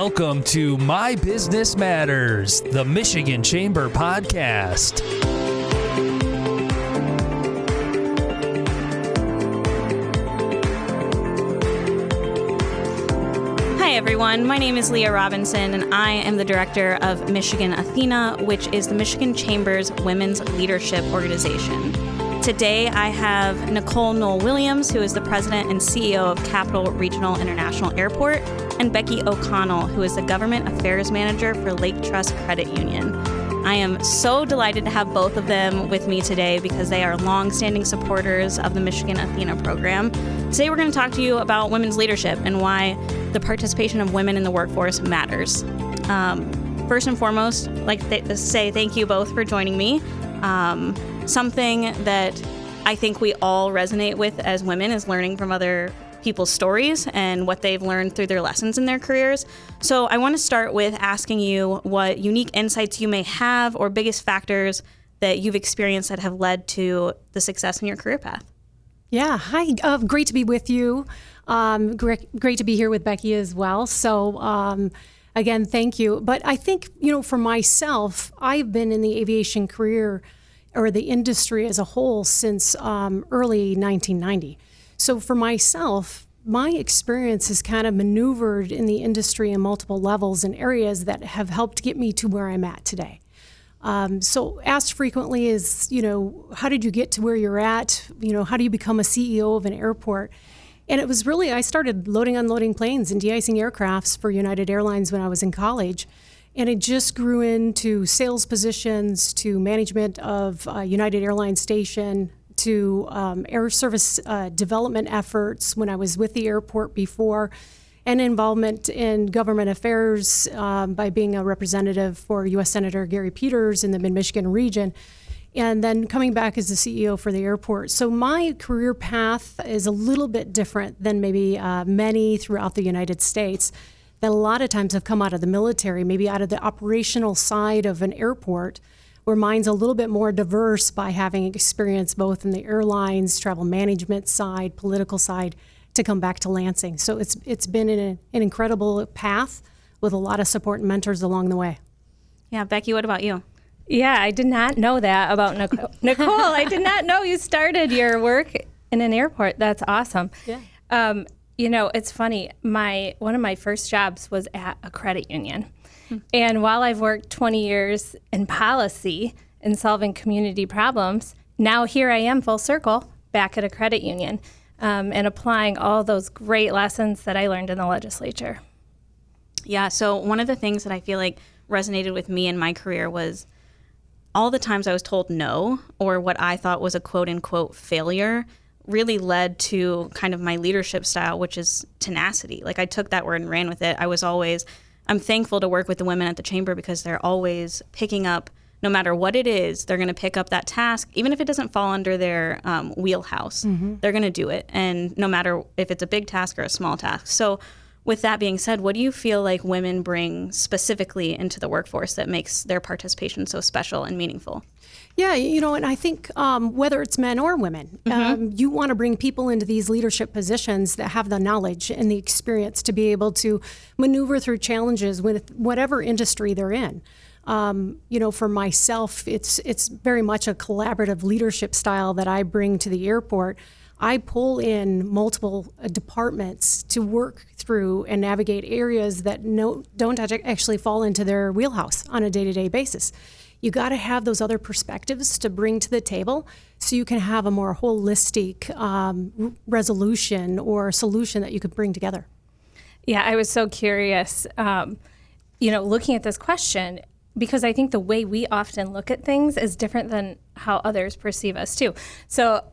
Welcome to My Business Matters, the Michigan Chamber podcast. Hi everyone, my name is Leah Robinson and I am the director of Michigan ATHENA, which is the Michigan Chamber's women's leadership organization. Today I have Nicole Noll-Williams, who is the president and CEO of Capital Regional International Airport, and Becky O'Connell, who is the government affairs manager for Lake Trust Credit Union. I am so delighted to have both of them with me today because they are longstanding supporters of the Michigan ATHENA program. Today we're going to talk to you about women's leadership and why the participation of women in the workforce matters. First and foremost, I'd like to say thank you both for joining me. Something that I think we all resonate with as women is learning from other people's stories and what they've learned through their lessons in their careers. So I want to start with asking you what unique insights you may have or biggest factors that you've experienced that have led to the success in your career path. Yeah, hi. Great to be with you. Great to be here with Becky as well. So again, thank you. But I think, for myself, I've been in the aviation career or the industry as a whole since early 1990. So for myself, my experience has kind of maneuvered in the industry in multiple levels and areas that have helped get me to where I'm at today. So asked frequently is, how did you get to where you're at? How do you become a CEO of an airport? And it was really, I started loading, unloading planes and de-icing aircrafts for United Airlines when I was in college. And it just grew into sales positions, to management of United Airlines station, to air service development efforts when I was with the airport before, and involvement in government affairs by being a representative for U.S. Senator Gary Peters in the Mid-Michigan region, and then coming back as the CEO for the airport. So my career path is a little bit different than maybe many throughout the United States that a lot of times have come out of the military, maybe out of the operational side of an airport, where mine's a little bit more diverse by having experience both in the airlines, travel management side, political side, to come back to Lansing. So it's been an incredible path with a lot of support and mentors along the way. Yeah, Becky, what about you? Yeah, I did not know that about Nicole. Nicole, I did not know you started your work in an airport. That's awesome. Yeah. It's funny. One of my first jobs was at a credit union. And while I've worked 20 years in policy and solving community problems, now here I am full circle back at a credit union and applying all those great lessons that I learned in the legislature. Yeah, so one of the things that I feel like resonated with me in my career was all the times I was told no, or what I thought was a quote unquote failure, really led to kind of my leadership style, which is tenacity. Like I took that word and ran with it. I'm thankful to work with the women at the chamber because they're always picking up, no matter what it is, they're going to pick up that task, even if it doesn't fall under their wheelhouse, they're going to do it. And no matter if it's a big task or a small task. So with that being said, what do you feel like women bring specifically into the workforce that makes their participation so special and meaningful? Yeah, and I think whether it's men or women, you want to bring people into these leadership positions that have the knowledge and the experience to be able to maneuver through challenges with whatever industry they're in. For myself, it's very much a collaborative leadership style that I bring to the airport. I pull in multiple departments to work through and navigate areas that don't actually fall into their wheelhouse on a day-to-day basis. You got to have those other perspectives to bring to the table so you can have a more holistic resolution or solution that you could bring together. Yeah, I was so curious, looking at this question, because I think the way we often look at things is different than how others perceive us too. So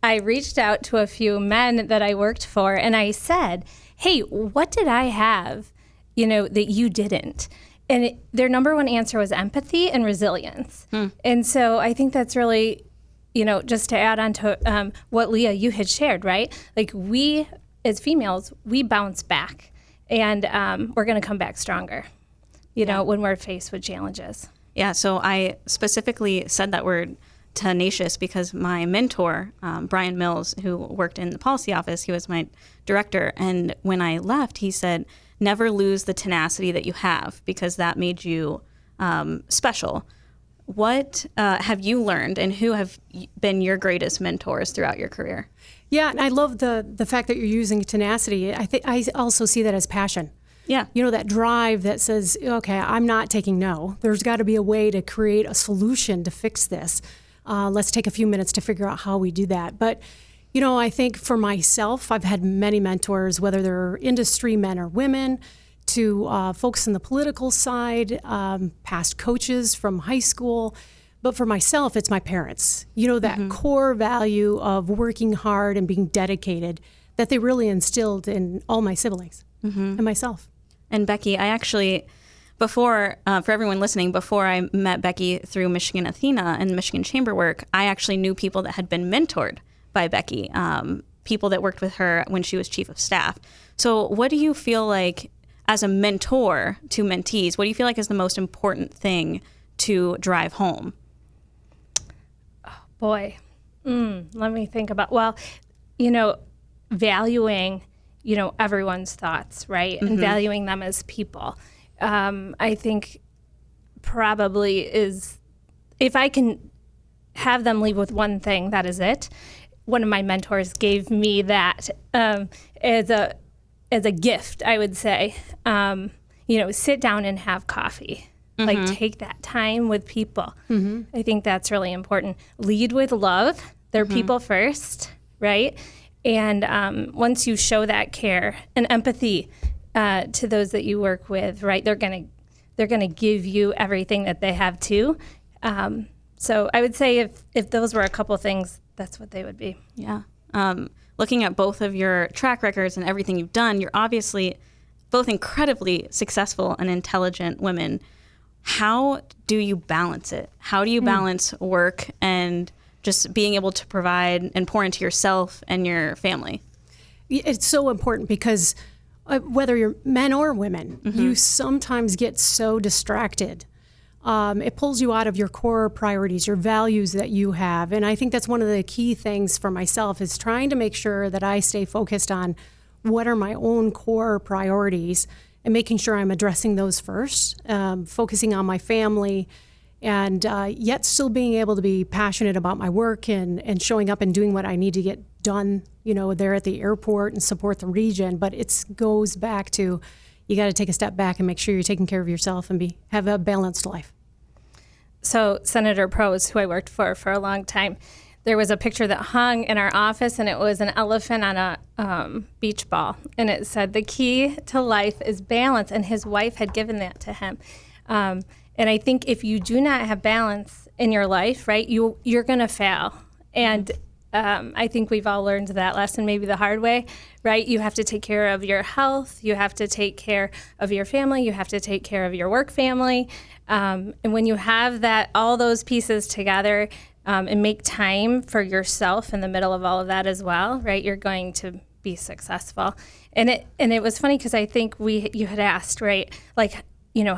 I reached out to a few men that I worked for and I said, hey, what did I have, that you didn't? And their number one answer was empathy and resilience. And so I think that's really, just to add on to what Leah, you had shared, right? Like we, as females, we bounce back and we're going to come back stronger, when we're faced with challenges. Yeah, so I specifically said that word tenacious because my mentor, Brian Mills, who worked in the policy office, he was my director. And when I left, he said, never lose the tenacity that you have because that made you special. What have you learned, and who have been your greatest mentors throughout your career? Yeah, and I love the fact that you're using tenacity. I also see that as passion. Yeah. You know, that drive that says, okay, I'm not taking no. There's got to be a way to create a solution to fix this. Let's take a few minutes to figure out how we do that. But, you know, I think for myself, I've had many mentors, whether they're industry men or women, to folks in the political side, past coaches from high school. But for myself, it's my parents. You know, that core value of working hard and being dedicated that they really instilled in all my siblings and myself. And Becky, I actually, before, for everyone listening, before I met Becky through Michigan ATHENA and Michigan Chamber work, I actually knew people that had been mentored by Becky, people that worked with her when she was chief of staff. So what do you feel like, as a mentor to mentees, what do you feel like is the most important thing to drive home? Oh, boy. Let me think about, well, you know, valuing, you know, everyone's thoughts, right? And valuing them as people. I think probably is, if I can have them leave with one thing, that is it. One of my mentors gave me that as a gift, I would say. You know, sit down and have coffee. Like, take that time with people. I think that's really important. Lead with love. They're people first, right? And once you show that care and empathy to those that you work with, right, they're gonna give you everything that they have too. So I would say if those were a couple things, that's what they would be. Yeah. Looking at both of your track records and everything you've done, you're obviously both incredibly successful and intelligent women. How do you balance it? How do you balance work and just being able to provide and pour into yourself and your family? It's so important because whether you're men or women, you sometimes get so distracted. It pulls you out of your core priorities, your values that you have. And I think that's one of the key things for myself is trying to make sure that I stay focused on what are my own core priorities and making sure I'm addressing those first, focusing on my family, and yet still being able to be passionate about my work and showing up and doing what I need to get done, you know, there at the airport and support the region. But it goes back to, you got to take a step back and make sure you're taking care of yourself and have a balanced life. So Senator Prose, who I worked for a long time, there was a picture that hung in our office, and it was an elephant on a beach ball. And it said, the key to life is balance, and his wife had given that to him. And I think if you do not have balance in your life, right, you're going to fail. And I think we've all learned that lesson maybe the hard way, right? You have to take care of your health. You have to take care of your family. You have to take care of your work family. And when you have that, all those pieces together, and make time for yourself in the middle of all of that as well, right? You're going to be successful. And it was funny because I think you had asked, right? Like, you know,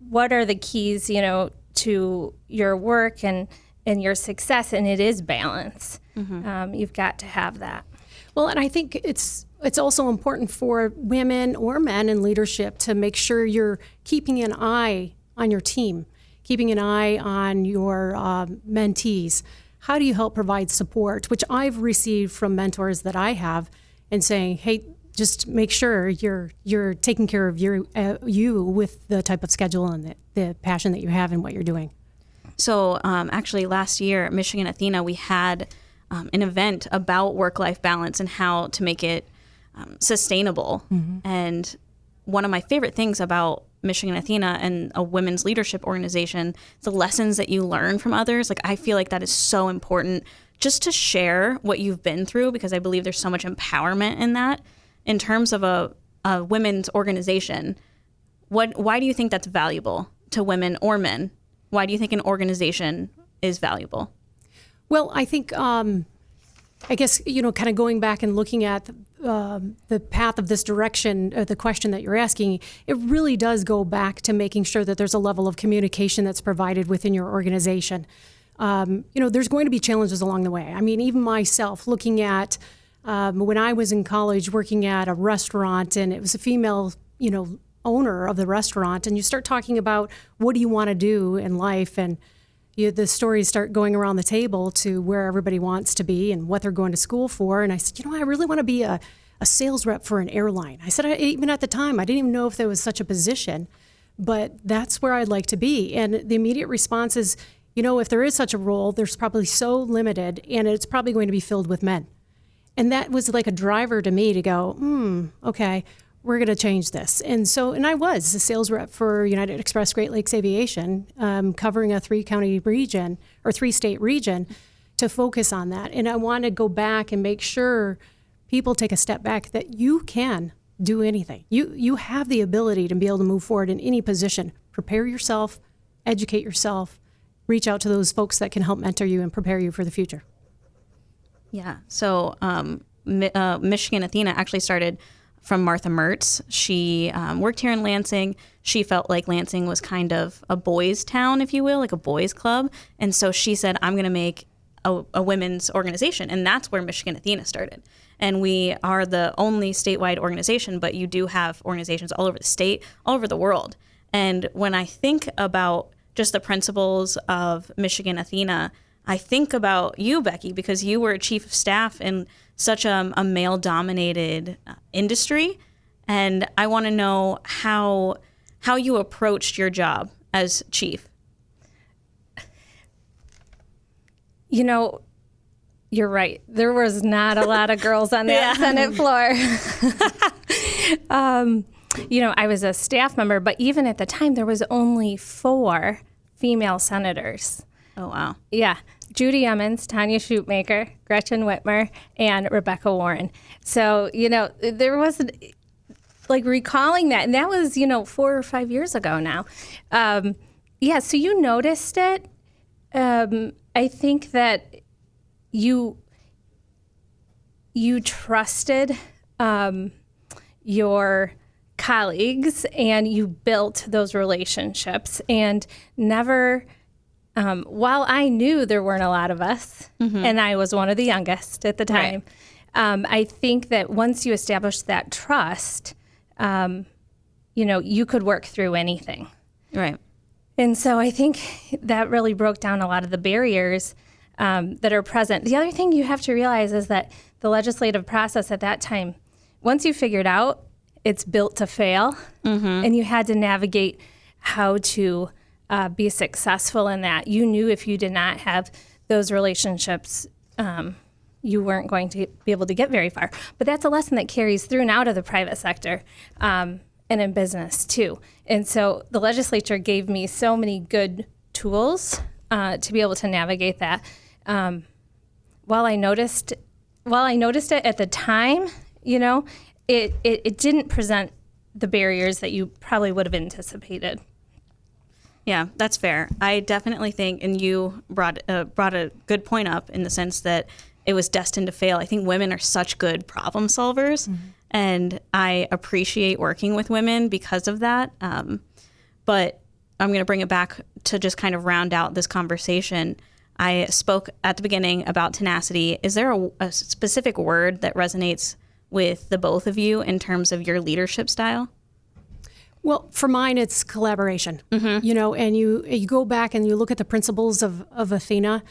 what are the keys, you know, to your work and your success? And it is balance. You've got to have that. Well, and I think it's also important for women or men in leadership to make sure you're keeping an eye on your team, keeping an eye on your mentees. How do you help provide support, which I've received from mentors that I have, and saying, hey, just make sure you're taking care of you with the type of schedule and the passion that you have in what you're doing. So actually last year at Michigan ATHENA, we had an event about work-life balance and how to make it sustainable. And one of my favorite things about Michigan ATHENA and a women's leadership organization, the lessons that you learn from others. Like, I feel like that is so important just to share what you've been through, because I believe there's so much empowerment in that. In terms of a women's organization, why do you think that's valuable to women or men? Why do you think an organization is valuable? Well, I think, I guess, you know, kind of going back and looking at the path of this direction, the question that you're asking, it really does go back to making sure that there's a level of communication that's provided within your organization. there's going to be challenges along the way. I mean, even myself, looking at when I was in college working at a restaurant, and it was a female, owner of the restaurant, and you start talking about what do you want to do in life, and the stories start going around the table to where everybody wants to be and what they're going to school for. And I said, I really want to be a sales rep for an airline. I said, even at the time, I didn't even know if there was such a position, but that's where I'd like to be. And the immediate response is, if there is such a role, there's probably so limited, and it's probably going to be filled with men. And that was like a driver to me to go, okay, we're going to change this. And I was a sales rep for United Express Great Lakes Aviation, covering a 3-state region to focus on that. And I want to go back and make sure people take a step back, that you can do anything. You have the ability to be able to move forward in any position. Prepare yourself, educate yourself, reach out to those folks that can help mentor you and prepare you for the future. Yeah. So Michigan Athena actually started from Martha Mertz. She worked here in Lansing. She felt like Lansing was kind of a boys' town, if you will, like a boys' club. And so she said, I'm going to make a women's organization. And that's where Michigan Athena started. And we are the only statewide organization, but you do have organizations all over the state, all over the world. And when I think about just the principles of Michigan Athena, I think about you, Becky, because you were chief of staff in such a male-dominated industry. And I want to know how you approached your job as chief. You're right. There was not a lot of girls on that Senate floor. I was a staff member, but even at the time, there was only 4 female senators. Oh, wow. Yeah. Judy Emmons, Tanya Shootmaker, Gretchen Whitmer, and Rebecca Warren. So, there was recalling that, and that was, 4 or 5 years ago now. So you noticed it. I think that you trusted your colleagues, and you built those relationships, and never... while I knew there weren't a lot of us, and I was one of the youngest at the time, right. I think that once you establish that trust, you could work through anything. Right. And so I think that really broke down a lot of the barriers that are present. The other thing you have to realize is that the legislative process at that time, once you figured out it's built to fail, and you had to navigate how to be successful in that. You knew if you did not have those relationships, you weren't going to be able to get very far. But that's a lesson that carries through now to the private sector and in business too. And so the legislature gave me so many good tools to be able to navigate that. While I noticed it at the time, it didn't present the barriers that you probably would have anticipated. Yeah, that's fair. I definitely think, and you brought a good point up in the sense that it was destined to fail. I think women are such good problem solvers, and I appreciate working with women because of that. But I'm going to bring it back to just kind of round out this conversation. I spoke at the beginning about tenacity. Is there a specific word that resonates with the both of you in terms of your leadership style? Well, for mine, it's collaboration, and you go back and you look at the principles of Athena,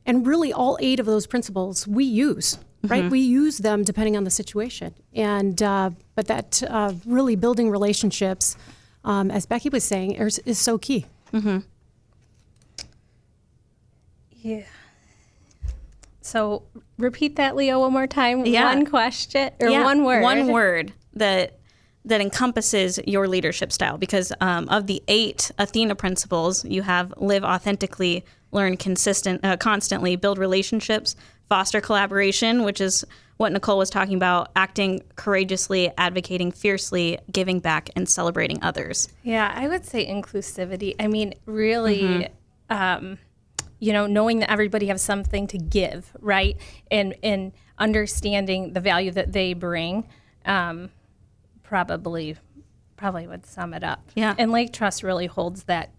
and really all 8 of those principles we use, right? We use them depending on the situation. And but that really building relationships, as Becky was saying, is so key. Yeah. So repeat that, Leah, one more time. Yeah. One question or one word. One word that encompasses your leadership style, because of the 8 Athena principles, you have live authentically, learn constantly, build relationships, foster collaboration, which is what Nicole was talking about, acting courageously, advocating fiercely, giving back, and celebrating others. Yeah, I would say inclusivity. I mean, really, knowing that everybody has something to give, right? And understanding the value that they bring. Probably would sum it up. Yeah. And Lake Trust really holds that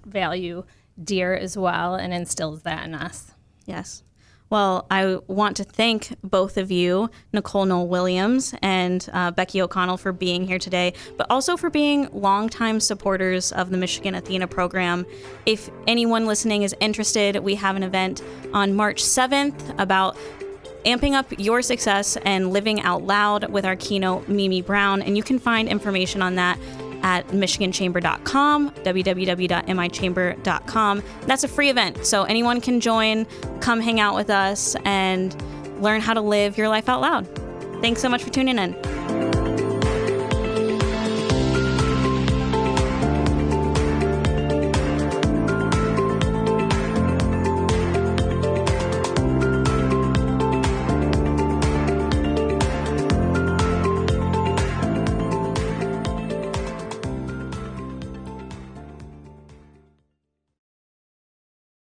value dear as well and instills that in us. Yes. Well, I want to thank both of you, Nicole Noll-Williams and Becky O'Connell, for being here today, but also for being longtime supporters of the Michigan Athena program. If anyone listening is interested, we have an event on March 7th about amping up your success and living out loud with our keynote, Mimi Brown, and you can find information on that at michiganchamber.com, www.michamber.com. That's a free event, so anyone can join, come hang out with us, and learn how to live your life out loud. Thanks so much for tuning in.